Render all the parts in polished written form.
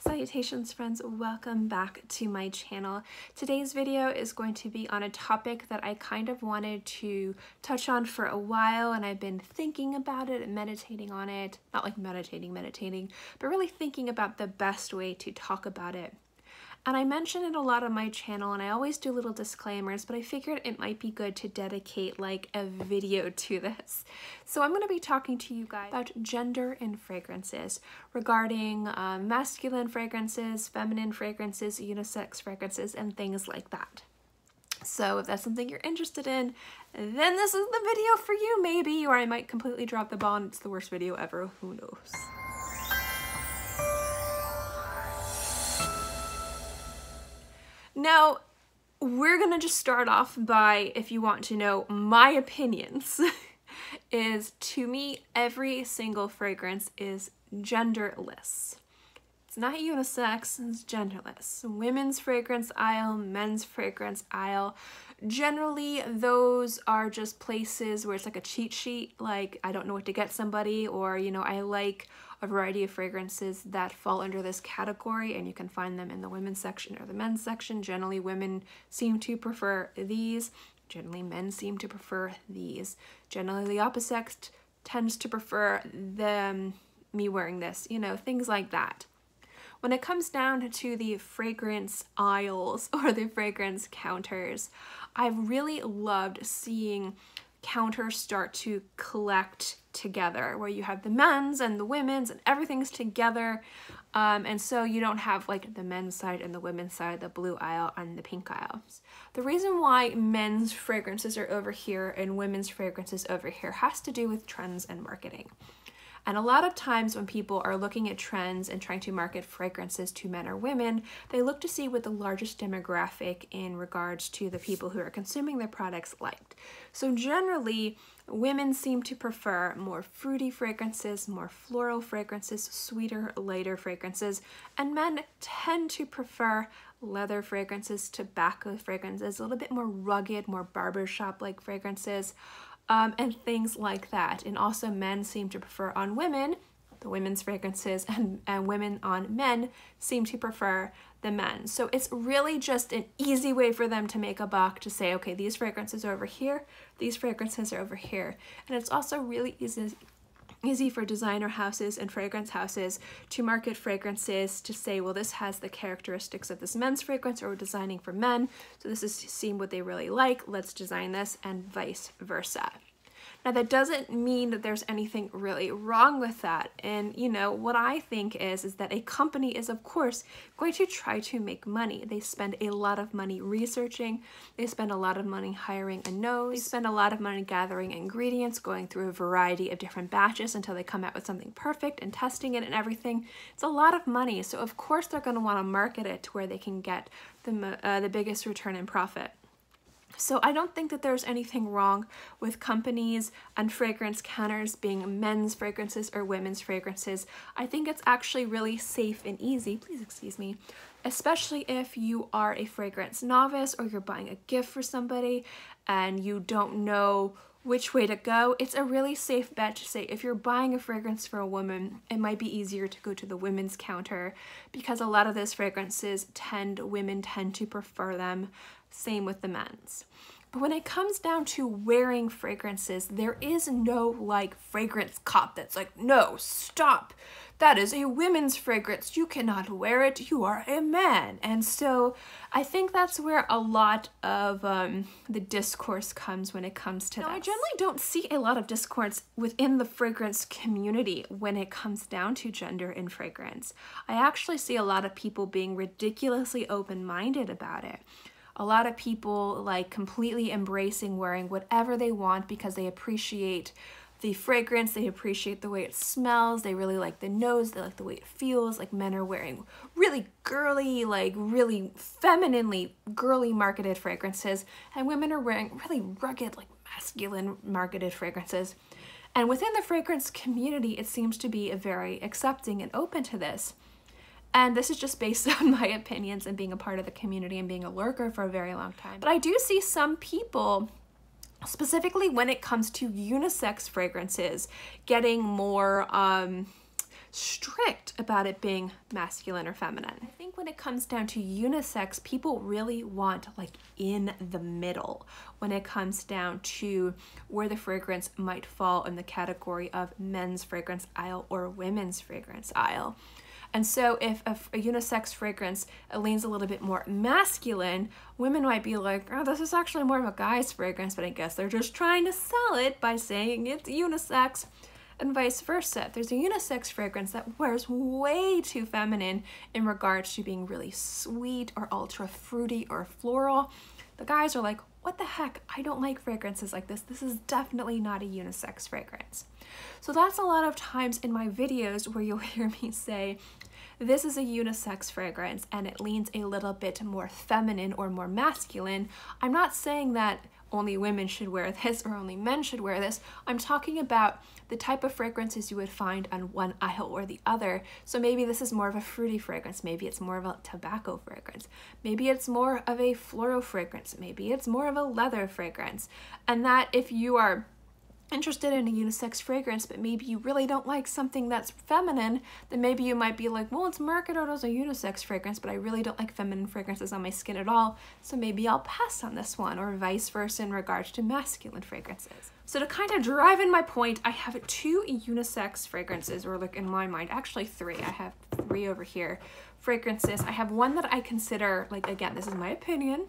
Salutations friends, welcome back to my channel. Today's video is going to be on a topic that I kind of wanted to touch on for a while, and I've been thinking about it and meditating on it. Not like meditating, but really thinking about the best way to talk about it. And I mention it a lot on my channel, and I always do little disclaimers, but I figured it might be good to dedicate like a video to this. So I'm going to be talking to you guys about gender in fragrances, regarding masculine fragrances, feminine fragrances, unisex fragrances, and things like that. So if that's something you're interested in, then this is the video for you maybe, or I might completely drop the ball and it's the worst video ever, who knows. Now, we're gonna just start off by, if you want to know my opinions, is to me, every single fragrance is genderless. It's not unisex, it's genderless. Women's fragrance aisle, men's fragrance aisle. Generally, those are just places where it's like a cheat sheet, like I don't know what to get somebody, or, you know, I like a variety of fragrances that fall under this category, and you can find them in the women's section or the men's section. Generally, women seem to prefer these. Generally, men seem to prefer these. Generally, the opposite tends to prefer me wearing this, you know, things like that. When it comes down to the fragrance aisles or the fragrance counters, I've really loved seeing counters start to collect together, where you have the men's and the women's and everything's together, and so you don't have like the men's side and the women's side, the blue aisle and the pink aisles. The reason why men's fragrances are over here and women's fragrances over here has to do with trends and marketing. And a lot of times when people are looking at trends and trying to market fragrances to men or women, they look to see what the largest demographic in regards to the people who are consuming their products liked. So generally, women seem to prefer more fruity fragrances, more floral fragrances, sweeter, lighter fragrances, and men tend to prefer leather fragrances, tobacco fragrances, a little bit more rugged, more barbershop-like fragrances, and things like that. And also men seem to prefer on women, the women's fragrances, and women on men seem to prefer the men. So it's really just an easy way for them to make a buck, to say, okay, these fragrances are over here, these fragrances are over here. And it's also really easy for designer houses and fragrance houses to market fragrances to say, well, this has the characteristics of this men's fragrance, or we're designing for men, so this is seeing what they really like, let's design this, and vice versa. Now, that doesn't mean that there's anything really wrong with that. And, you know, what I think is that a company is, of course, going to try to make money. They spend a lot of money researching. They spend a lot of money hiring a nose. They spend a lot of money gathering ingredients, going through a variety of different batches until they come out with something perfect, and testing it and everything. It's a lot of money. So, of course, they're going to want to market it to where they can get the biggest return in profit. So I don't think that there's anything wrong with companies and fragrance counters being men's fragrances or women's fragrances. I think it's actually really safe and easy, please excuse me, especially if you are a fragrance novice or you're buying a gift for somebody and you don't know which way to go. It's a really safe bet to say, if you're buying a fragrance for a woman, it might be easier to go to the women's counter, because a lot of those fragrances women tend to prefer them. Same with the men's. But when it comes down to wearing fragrances, there is no like fragrance cop that's like, no, stop. That is a women's fragrance. You cannot wear it. You are a man. And so I think that's where a lot of the discourse comes when it comes to that. I generally don't see a lot of discourse within the fragrance community when it comes down to gender in fragrance. I actually see a lot of people being ridiculously open-minded about it. A lot of people like completely embracing wearing whatever they want because they appreciate the fragrance, they appreciate the way it smells, they really like the nose, they like the way it feels. Like, men are wearing really girly, like really femininely girly marketed fragrances, and women are wearing really rugged, like masculine marketed fragrances. And within the fragrance community, it seems to be very accepting and open to this. And this is just based on my opinions and being a part of the community and being a lurker for a very long time. But I do see some people, specifically when it comes to unisex fragrances, getting more strict about it being masculine or feminine. I think when it comes down to unisex, people really want like in the middle when it comes down to where the fragrance might fall in the category of men's fragrance aisle or women's fragrance aisle. And so if a unisex fragrance leans a little bit more masculine, women might be like, oh, this is actually more of a guy's fragrance, but I guess they're just trying to sell it by saying it's unisex, and vice versa. If there's a unisex fragrance that wears way too feminine in regards to being really sweet or ultra fruity or floral, the guys are like, what the heck? I don't like fragrances like this. This is definitely not a unisex fragrance. So that's a lot of times in my videos where you'll hear me say, this is a unisex fragrance and it leans a little bit more feminine or more masculine. I'm not saying that only women should wear this or only men should wear this. I'm talking about the type of fragrances you would find on one aisle or the other. So maybe this is more of a fruity fragrance. Maybe it's more of a tobacco fragrance. Maybe it's more of a floral fragrance. Maybe it's more of a leather fragrance. And that if you are interested in a unisex fragrance, but maybe you really don't like something that's feminine, then maybe you might be like, well, it's marketed as a unisex fragrance, but I really don't like feminine fragrances on my skin at all, so maybe I'll pass on this one, or vice versa in regards to masculine fragrances. So to kind of drive in my point, I have 2 unisex fragrances, or like in my mind, actually 3. I have 3 over here, fragrances. I have one that I consider, like again, this is my opinion,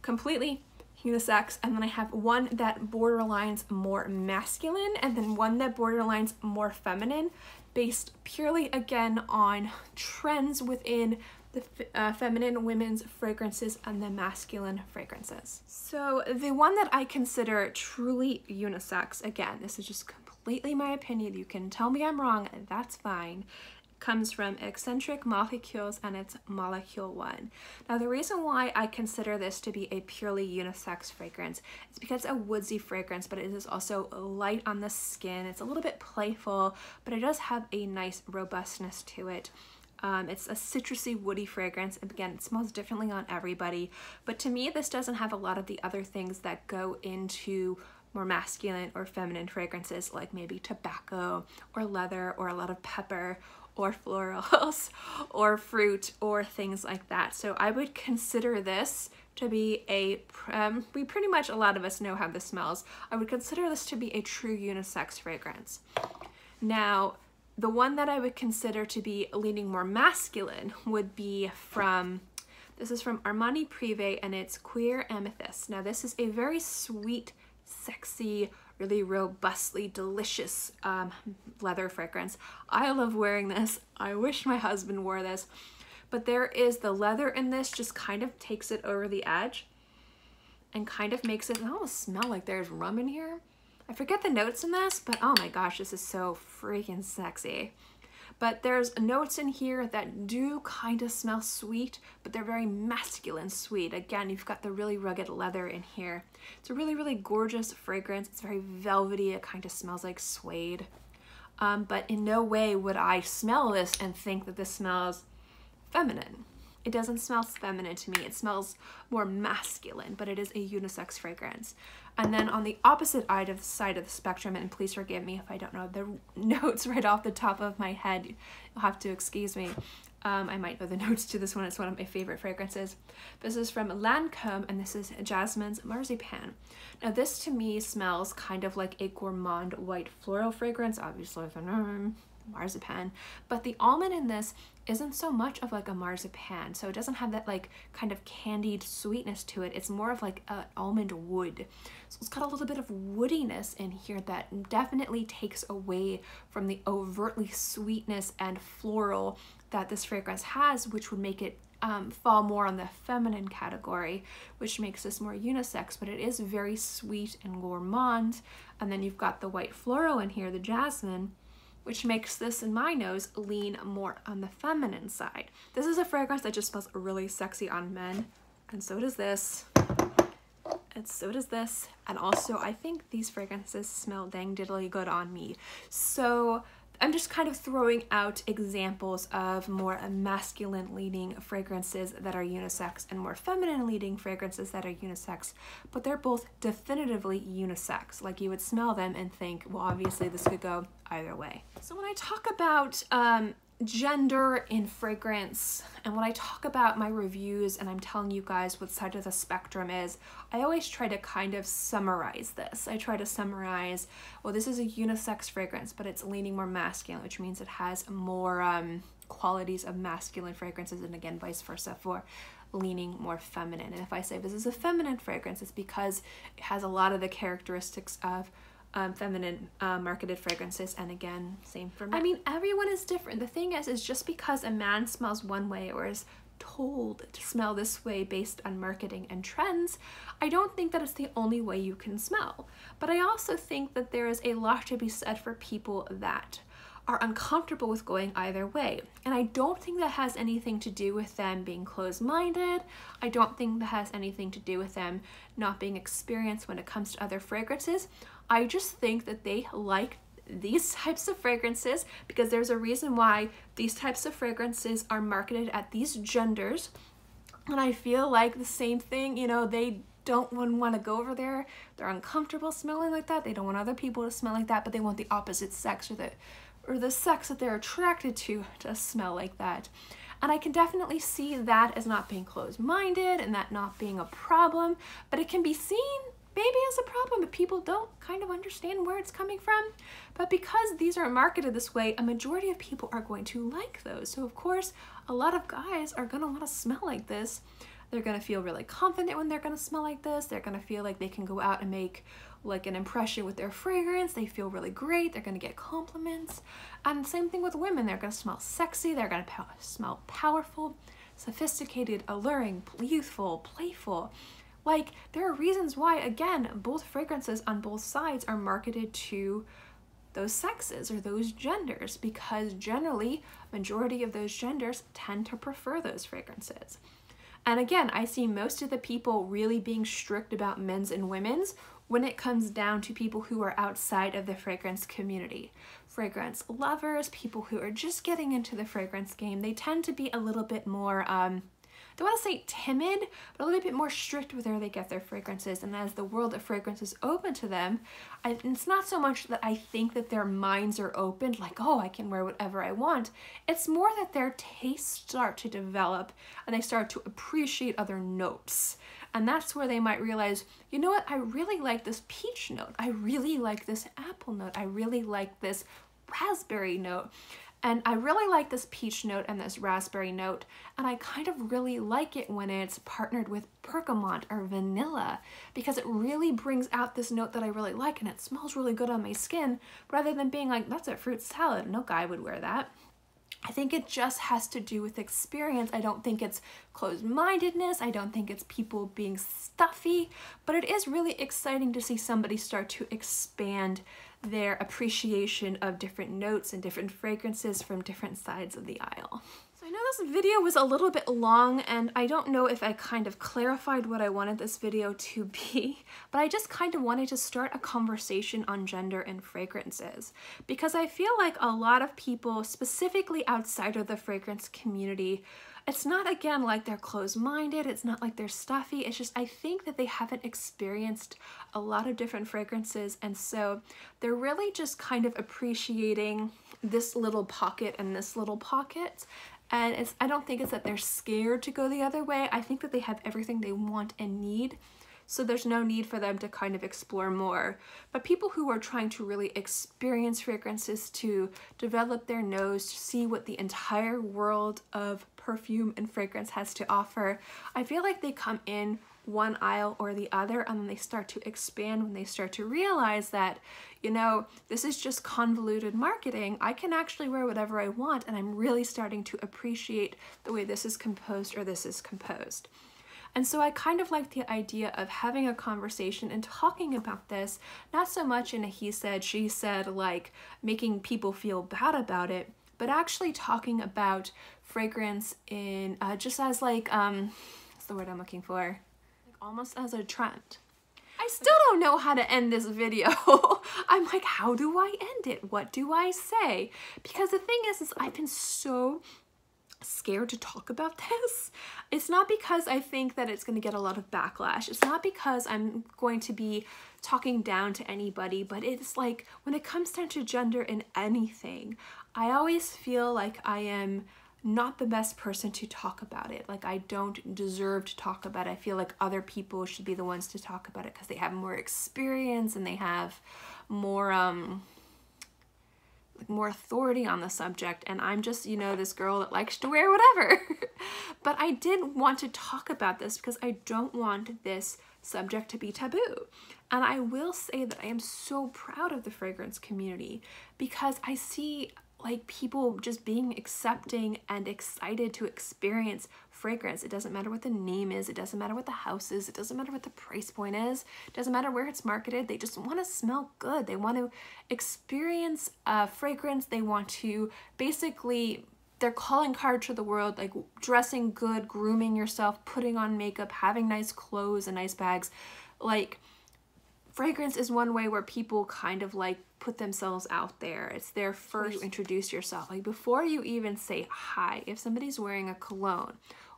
completely unisex, and then I have one that borderlines more masculine, and then one that borderlines more feminine, based purely again on trends within the feminine women's fragrances and the masculine fragrances. So the one that I consider truly unisex, again, this is just completely my opinion, you can tell me I'm wrong, that's fine, comes from Eccentric Molecules, and it's Molecule 1. Now the reason why I consider this to be a purely unisex fragrance is because it's a woodsy fragrance, but it is also light on the skin. It's a little bit playful, but it does have a nice robustness to it. It's a citrusy, woody fragrance. Again, it smells differently on everybody, but to me, this doesn't have a lot of the other things that go into more masculine or feminine fragrances, like maybe tobacco or leather or a lot of pepper or florals or fruit or things like that. So I would consider this to be a, we pretty much, a lot of us know how this smells. I would consider this to be a true unisex fragrance. Now, the one that I would consider to be leaning more masculine would be from, this is from Armani Privé, and it's Queer Amethyst. Now this is a very sweet, sexy, really robustly delicious leather fragrance. I love wearing this. I wish my husband wore this, but there is the leather in this just kind of takes it over the edge and kind of makes it almost smell like there's rum in here. I forget the notes in this, but oh my gosh, this is so freaking sexy. But there's notes in here that do kind of smell sweet, but they're very masculine sweet. Again, you've got the really rugged leather in here. It's a really, really gorgeous fragrance. It's very velvety. It kind of smells like suede. But in no way would I smell this and think that this smells feminine. It doesn't smell feminine to me. It smells more masculine, but it is a unisex fragrance. And then on the opposite side of the spectrum, and please forgive me if I don't know the notes right off the top of my head, you'll have to excuse me. I might know the notes to this one. It's one of my favorite fragrances. This is from Lancôme, and this is Jasmine's Marzipan. Now this to me smells kind of like a gourmand white floral fragrance, obviously with a marzipan, but the almond in this isn't so much of like a marzipan, so it doesn't have that like kind of candied sweetness to it. It's more of like an almond wood, so it's got a little bit of woodiness in here that definitely takes away from the overtly sweetness and floral that this fragrance has, which would make it fall more on the feminine category, which makes this more unisex, but it is very sweet and gourmand. And then you've got the white floral in here, the jasmine, which makes this, in my nose, lean more on the feminine side. This is a fragrance that just smells really sexy on men, and so does this, and so does this, and also I think these fragrances smell dang diddly good on me. So I'm just kind of throwing out examples of more masculine leaning fragrances that are unisex and more feminine leaning fragrances that are unisex, but they're both definitively unisex. Like you would smell them and think, well, obviously this could go either way. So when I talk about gender in fragrance, and when I talk about my reviews and I'm telling you guys what side of the spectrum is, I always try to kind of summarize this. I try to summarize, well, this is a unisex fragrance, but it's leaning more masculine, which means it has more qualities of masculine fragrances, and again, vice versa for leaning more feminine. And if I say this is a feminine fragrance, it's because it has a lot of the characteristics of feminine marketed fragrances, and again, same for men. I mean, everyone is different. The thing is just because a man smells one way or is told to smell this way based on marketing and trends, I don't think that it's the only way you can smell. But I also think that there is a lot to be said for people that are uncomfortable with going either way. And I don't think that has anything to do with them being closed-minded. I don't think that has anything to do with them not being experienced when it comes to other fragrances. I just think that they like these types of fragrances because there's a reason why these types of fragrances are marketed at these genders. And I feel like the same thing, you know, they don't want to go over there. They're uncomfortable smelling like that. They don't want other people to smell like that, but they want the opposite sex or the sex that they're attracted to smell like that. And I can definitely see that as not being closed-minded and that not being a problem, but it can be seen maybe as a problem if people don't kind of understand where it's coming from. But because these are marketed this way, a majority of people are going to like those. So of course, a lot of guys are going to want to smell like this. They're going to feel really confident when they're going to smell like this. They're going to feel like they can go out and make like an impression with their fragrance. They feel really great. They're going to get compliments. And same thing with women. They're going to smell sexy. They're going to smell powerful, sophisticated, alluring, youthful, playful. Like, there are reasons why, again, both fragrances on both sides are marketed to those sexes or those genders, because generally, majority of those genders tend to prefer those fragrances. And again, I see most of the people really being strict about men's and women's when it comes down to people who are outside of the fragrance community. Fragrance lovers, people who are just getting into the fragrance game, they tend to be a little bit more, I don't want to say timid, but a little bit more strict with where they get their fragrances. And as the world of fragrance is open to them, it's not so much that I think that their minds are opened, like, oh, I can wear whatever I want. It's more that their tastes start to develop and they start to appreciate other notes. And that's where they might realize, you know what, I really like this peach note. I really like this apple note. I really like this raspberry note. And I really like this peach note and this raspberry note, and I kind of really like it when it's partnered with bergamot or vanilla, because it really brings out this note that I really like and it smells really good on my skin, rather than being like, that's a fruit salad. No guy would wear that. I think it just has to do with experience. I don't think it's closed-mindedness. I don't think it's people being stuffy, but it is really exciting to see somebody start to expand their appreciation of different notes and different fragrances from different sides of the aisle. So I know this video was a little bit long, and I don't know if I kind of clarified what I wanted this video to be, but I just kind of wanted to start a conversation on gender and fragrances, because I feel like a lot of people, specifically outside of the fragrance community, it's not, again, like they're closed-minded, it's not like they're stuffy, it's just I think that they haven't experienced a lot of different fragrances, and so they're really just kind of appreciating this little pocket and this little pocket. And I don't think it's that they're scared to go the other way. I think that they have everything they want and need, so there's no need for them to kind of explore more. But people who are trying to really experience fragrances, to develop their nose, to see what the entire world of perfume and fragrance has to offer, I feel like they come in one aisle or the other, and then they start to expand when they start to realize that, you know, this is just convoluted marketing. I can actually wear whatever I want, and I'm really starting to appreciate the way this is composed or this is composed. And so I kind of like the idea of having a conversation and talking about this, not so much in a he said, she said, like making people feel bad about it, but actually talking about fragrance in just as like, what's the word I'm looking for? Like almost as a trend. I still don't know how to end this video. I'm like, how do I end it? What do I say? Because the thing is I've been so scared to talk about this. It's not because I think that it's going to get a lot of backlash. It's not because I'm going to be talking down to anybody, but it's like when it comes down to gender in anything, I always feel like I am not the best person to talk about it. Like I don't deserve to talk about it. I feel like other people should be the ones to talk about it because they have more experience and they have more more authority on the subject, and I'm just, you know, this girl that likes to wear whatever. But I did want to talk about this because I don't want this subject to be taboo. And I will say that I am so proud of the fragrance community because I see like people just being accepting and excited to experience fragrance. It doesn't matter what the name is, it doesn't matter what the house is, it doesn't matter what the price point is, it doesn't matter where it's marketed. They just want to smell good. They want to experience fragrance. They want to basically, their calling card to the world, like dressing good, grooming yourself, putting on makeup, having nice clothes and nice bags. Like fragrance is one way where people kind of like put themselves out there. It's their first you introduce yourself. Like before you even say hi, if somebody's wearing a cologne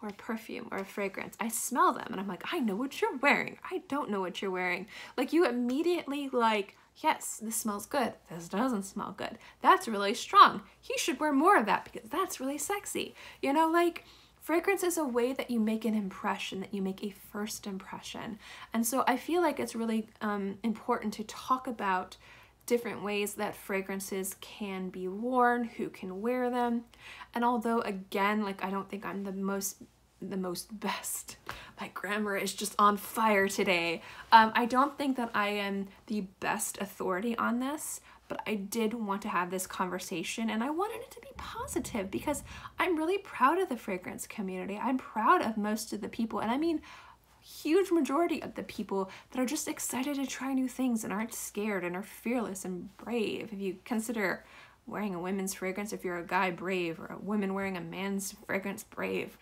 or a perfume or a fragrance, I smell them and I'm like, I know what you're wearing. I don't know what you're wearing. Like you immediately like, yes, this smells good. This doesn't smell good. That's really strong. He should wear more of that because that's really sexy. You know, like fragrance is a way that you make an impression, that you make a first impression. And so I feel like it's really important to talk about different ways that fragrances can be worn, who can wear them. And although again, like I don't think I'm the most best, my grammar is just on fire today. I don't think that I am the best authority on this, but I did want to have this conversation and I wanted it to be positive because I'm really proud of the fragrance community. I'm proud of most of the people, and I mean huge majority of the people that are just excited to try new things and aren't scared and are fearless and brave. If you consider wearing a women's fragrance, if you're a guy, brave, or a woman wearing a man's fragrance, brave.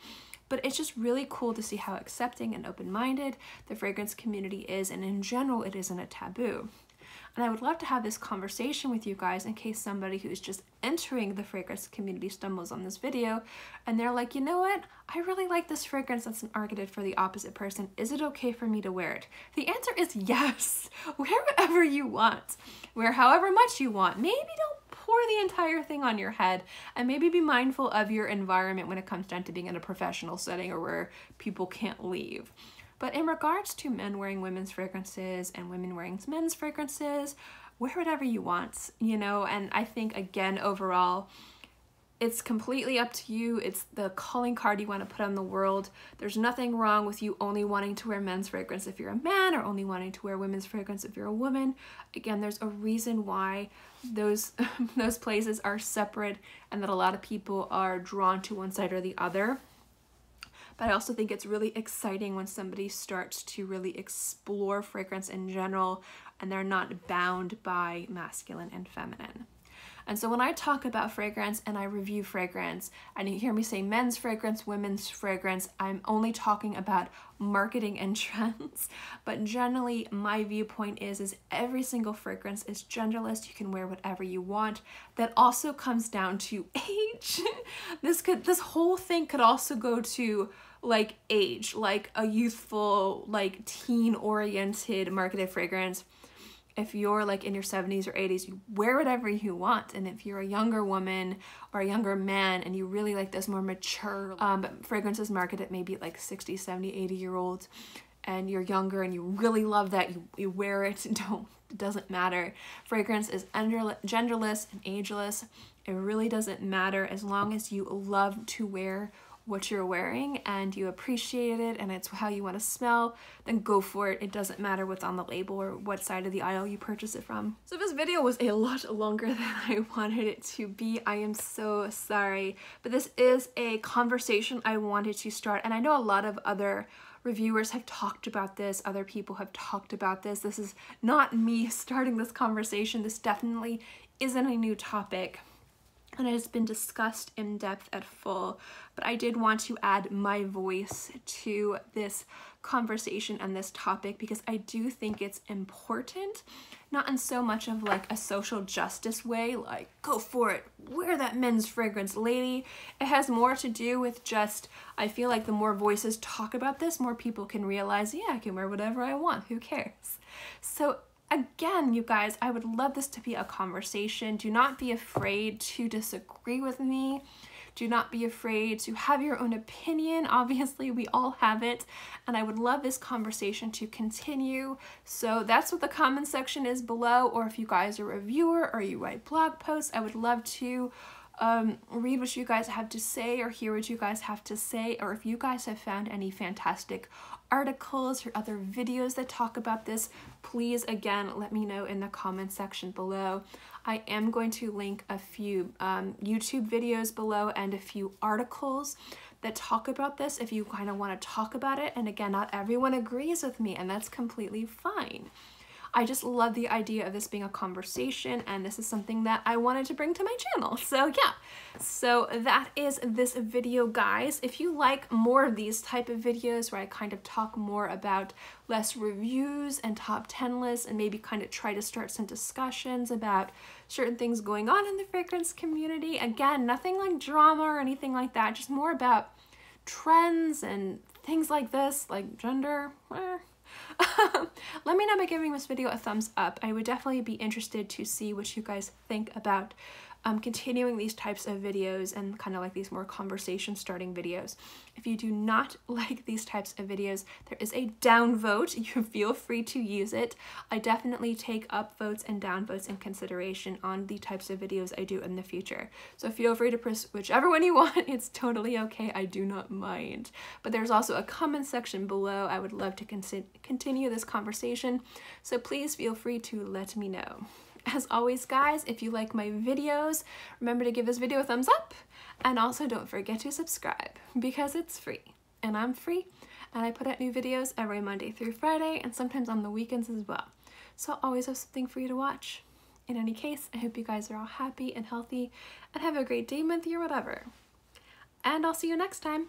But it's just really cool to see how accepting and open-minded the fragrance community is, and in general it isn't a taboo. And I would love to have this conversation with you guys in case somebody who's just entering the fragrance community stumbles on this video and they're like, you know what? I really like this fragrance that's marketed for the opposite person. Is it okay for me to wear it? The answer is yes. Wear whatever you want. Wear however much you want. Maybe don't pour the entire thing on your head, and maybe be mindful of your environment when it comes down to being in a professional setting or where people can't leave. But in regards to men wearing women's fragrances and women wearing men's fragrances, wear whatever you want, you know. And I think, again, overall, it's completely up to you. It's the calling card you want to put on the world. There's nothing wrong with you only wanting to wear men's fragrance if you're a man, or only wanting to wear women's fragrance if you're a woman. Again, there's a reason why those places are separate and that a lot of people are drawn to one side or the other. But I also think it's really exciting when somebody starts to really explore fragrance in general and they're not bound by masculine and feminine. And so when I talk about fragrance and I review fragrance and you hear me say men's fragrance, women's fragrance, I'm only talking about marketing and trends. But generally my viewpoint is every single fragrance is genderless. You can wear whatever you want. That also comes down to age. This whole thing could also go to like age, like a youthful, like teen-oriented marketed fragrance. If you're like in your 70s or 80s, you wear whatever you want. And if you're a younger woman or a younger man and you really like this more mature fragrances marketed maybe like 60, 70, 80-year-olds, and you're younger and you really love that, you wear it, it doesn't matter. Fragrance is genderless and ageless. It really doesn't matter as long as you love to wear what you're wearing and you appreciate it and it's how you want to smell, then go for it. It doesn't matter what's on the label or what side of the aisle you purchase it from. So this video was a lot longer than I wanted it to be. I am so sorry, but this is a conversation I wanted to start, and I know a lot of other reviewers have talked about this, other people have talked about this. This is not me starting this conversation. This definitely isn't a new topic. and it has been discussed in depth at full, but I did want to add my voice to this conversation and this topic because I do think it's important, not in so much of like a social justice way, like go for it, wear that men's fragrance, lady. It has more to do with just, I feel like the more voices talk about this, more people can realize, yeah, I can wear whatever I want, who cares? So again, you guys, I would love this to be a conversation. Do not be afraid to disagree with me. Do not be afraid to have your own opinion. Obviously, we all have it, and I would love this conversation to continue. So that's what the comment section is below, or if you guys are a reviewer or you write blog posts, I would love to read what you guys have to say or hear what you guys have to say, or if you guys have found any fantastic articles or other videos that talk about this, please again let me know in the comment section below. I am going to link a few YouTube videos below and a few articles that talk about this if you kind of want to talk about it. And again, not everyone agrees with me, and that's completely fine. I just love the idea of this being a conversation, and this is something that I wanted to bring to my channel. So yeah, so that is this video, guys. If you like more of these type of videos where I kind of talk more about less reviews and top 10 lists, and maybe kind of try to start some discussions about certain things going on in the fragrance community, again, nothing like drama or anything like that, just more about trends and things like this, like gender. Let me know by giving this video a thumbs up. I would definitely be interested to see what you guys think about continuing these types of videos and kind of like these more conversation starting videos. If you do not like these types of videos, there is a down vote. You feel free to use it. I definitely take up votes and down votes in consideration on the types of videos I do in the future. So feel free to press whichever one you want. It's totally okay. I do not mind. But there's also a comment section below. I would love to continue this conversation. So please feel free to let me know. As always, guys, if you like my videos, remember to give this video a thumbs up, and also don't forget to subscribe because it's free and I'm free, and I put out new videos every Monday through Friday and sometimes on the weekends as well. So I'll always have something for you to watch. In any case, I hope you guys are all happy and healthy and have a great day, month, year, whatever. And I'll see you next time.